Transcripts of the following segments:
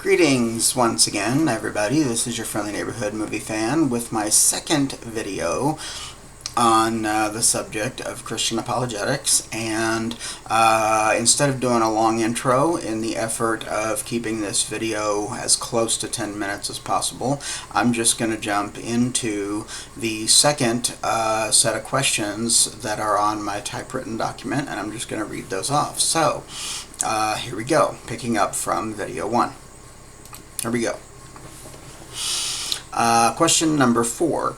Greetings once again, everybody. This is your friendly neighborhood movie fan with my second video on the subject of Christian apologetics. And instead of doing a long intro in the effort of keeping this video as close to 10 minutes as possible, I'm just going to jump into the second set of questions that are on my typewritten document, and I'm just going to read those off. So here we go, picking up from video 1. Here we go. Question number 4.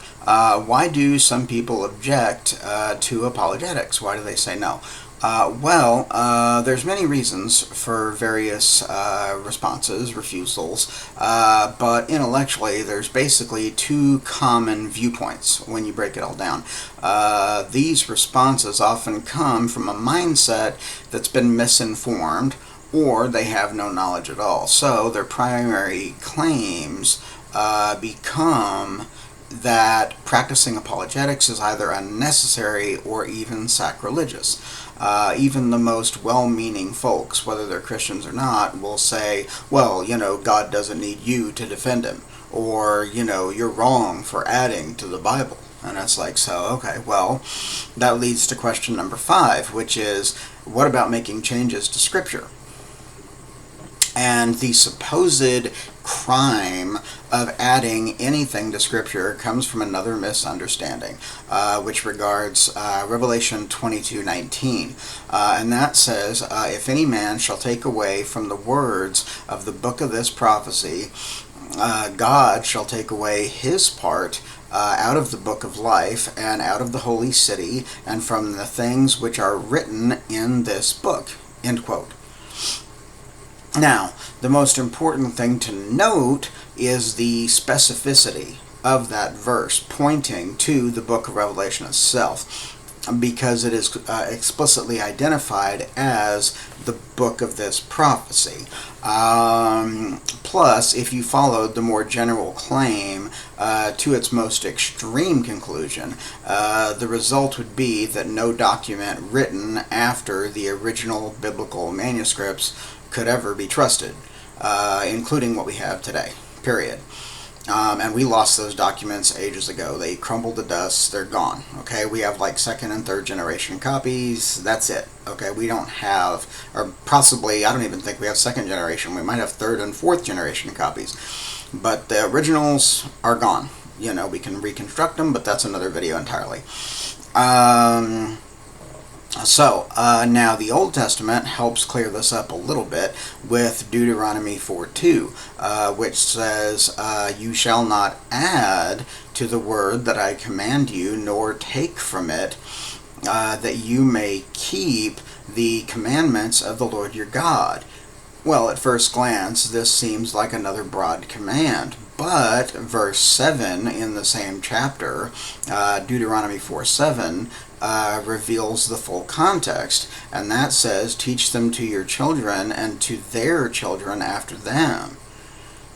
Why do some people object to apologetics? Why do they say no? There's many reasons for various responses, refusals, but intellectually there's basically two common viewpoints when you break it all down. These responses often come from a mindset that's been misinformed, or they have no knowledge at all. So their primary claims become that practicing apologetics is either unnecessary or even sacrilegious. Even the most well-meaning folks, whether they're Christians or not, will say, well, God doesn't need you to defend him, or, you're wrong for adding to the Bible. And it's like, so, okay, well, that leads to question number 5, which is, what about making changes to Scripture? And the supposed crime of adding anything to Scripture comes from another misunderstanding, which regards Revelation 22:19. And that says, if any man shall take away from the words of the book of this prophecy, God shall take away his part out of the book of life, and out of the holy city, and from the things which are written in this book. End quote. Now, the most important thing to note is the specificity of that verse pointing to the book of Revelation itself, because it is explicitly identified as the book of this prophecy. Plus, if you followed the more general claim to its most extreme conclusion, the result would be that no document written after the original biblical manuscripts could ever be trusted, including what we have today, period. And we lost those documents ages ago. They crumbled to dust. They're gone. Okay, we have like second and third generation copies. That's it. Okay, we don't have, or possibly, I don't even think we have second generation. We might have third and fourth generation copies. But the originals are gone. We can reconstruct them, but that's another video entirely. Now the Old Testament helps clear this up a little bit with Deuteronomy 4:2, which says, you shall not add to the word that I command you, nor take from it, that you may keep the commandments of the Lord your God. Well, at first glance, this seems like another broad command, but verse 7 in the same chapter, Deuteronomy 4:7, reveals the full context, and that says, teach them to your children and to their children after them.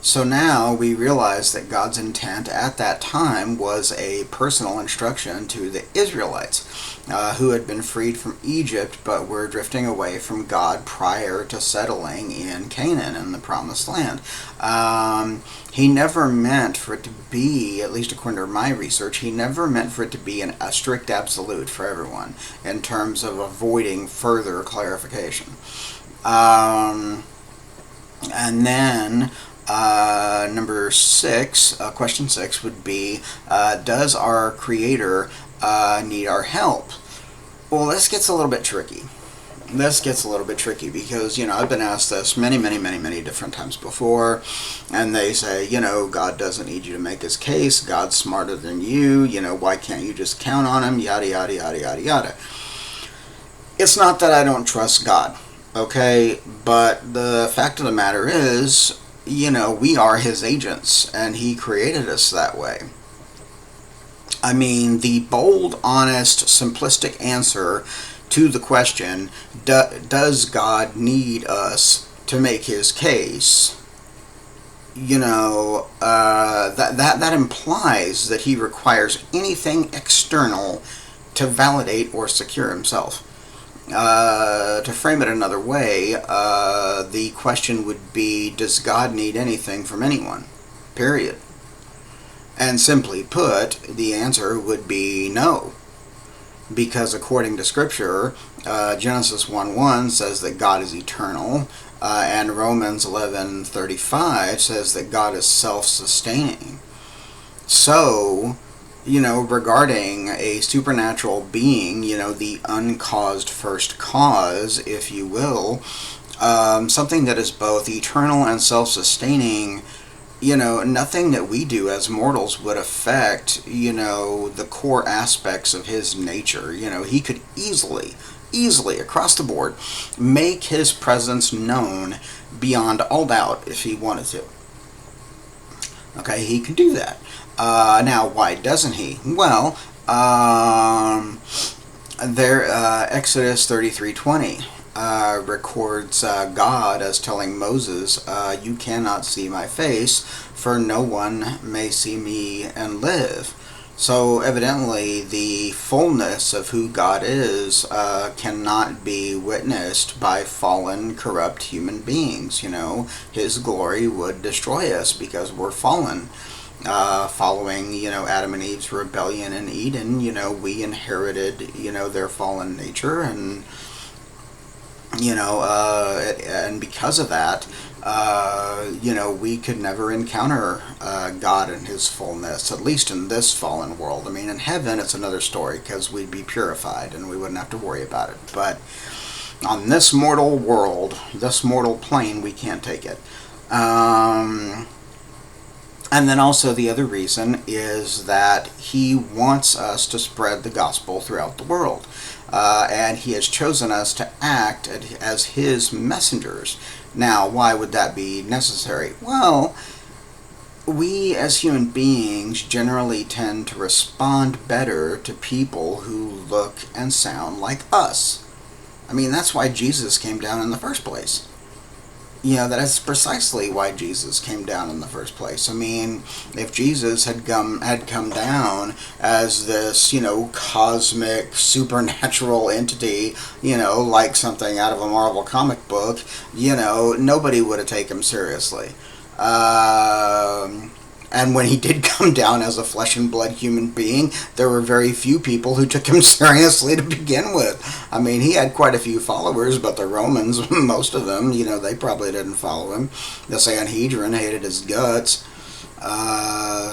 So now we realize that God's intent at that time was a personal instruction to the Israelites, who had been freed from Egypt but were drifting away from God prior to settling in Canaan in the Promised Land. He never meant for it to be, at least according to my research, he never meant for it to be a strict absolute for everyone in terms of avoiding further clarification. And then number 6, question 6 would be, does our Creator need our help? Well, this gets a little bit tricky. Because, I've been asked this many different times before, and they say, God doesn't need you to make his case, God's smarter than you, why can't you just count on him, yada, yada, yada, yada, yada. It's not that I don't trust God, okay, but the fact of the matter is, we are his agents, and he created us that way. I mean, the bold, honest, simplistic answer to the question, does God need us to make his case, that implies that he requires anything external to validate or secure himself. To frame it another way, the question would be, does God need anything from anyone? Period. And simply put, the answer would be no. Because according to Scripture, Genesis 1:1 says that God is eternal, and Romans 11:35 says that God is self-sustaining. So, regarding a supernatural being, the uncaused first cause, if you will, something that is both eternal and self-sustaining, nothing that we do as mortals would affect, the core aspects of his nature. He could easily, across the board, make his presence known beyond all doubt if he wanted to. Okay, he can do that. Now, why doesn't he? Well, Exodus 33:20 records God as telling Moses, "You cannot see my face, for no one may see me and live." So evidently, the fullness of who God is cannot be witnessed by fallen, corrupt human beings. His glory would destroy us because we're fallen. Following, Adam and Eve's rebellion in Eden, we inherited, their fallen nature, and and because of that, we could never encounter God in his fullness, at least in this fallen world. I mean, in heaven, it's another story, because we'd be purified and we wouldn't have to worry about it. But on this mortal world, this mortal plane, we can't take it. And then also the other reason is that he wants us to spread the gospel throughout the world. And he has chosen us to act as his messengers. Now, why would that be necessary? Well, we as human beings generally tend to respond better to people who look and sound like us. I mean, that's why Jesus came down in the first place. That is precisely why Jesus came down in the first place. I mean, if Jesus had come down as this, cosmic, supernatural entity, like something out of a Marvel comic book, nobody would have taken him seriously. And when he did come down as a flesh and blood human being, there were very few people who took him seriously to begin with. I mean, he had quite a few followers, but the Romans, most of them, they probably didn't follow him. The Sanhedrin hated his guts.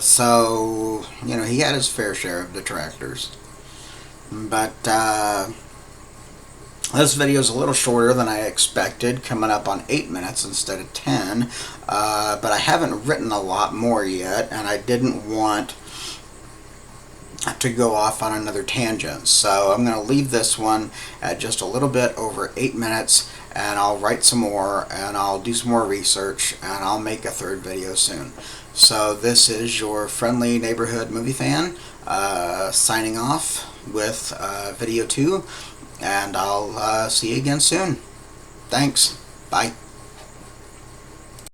So, he had his fair share of detractors. But, this video is a little shorter than I expected, coming up on 8 minutes instead of 10, but I haven't written a lot more yet, and I didn't want to go off on another tangent, so I'm going to leave this one at just a little bit over 8 minutes, and I'll write some more, and I'll do some more research, and I'll make a third video soon. So this is your friendly neighborhood movie fan, signing off with video 2. And I'll see you again soon. Thanks. Bye.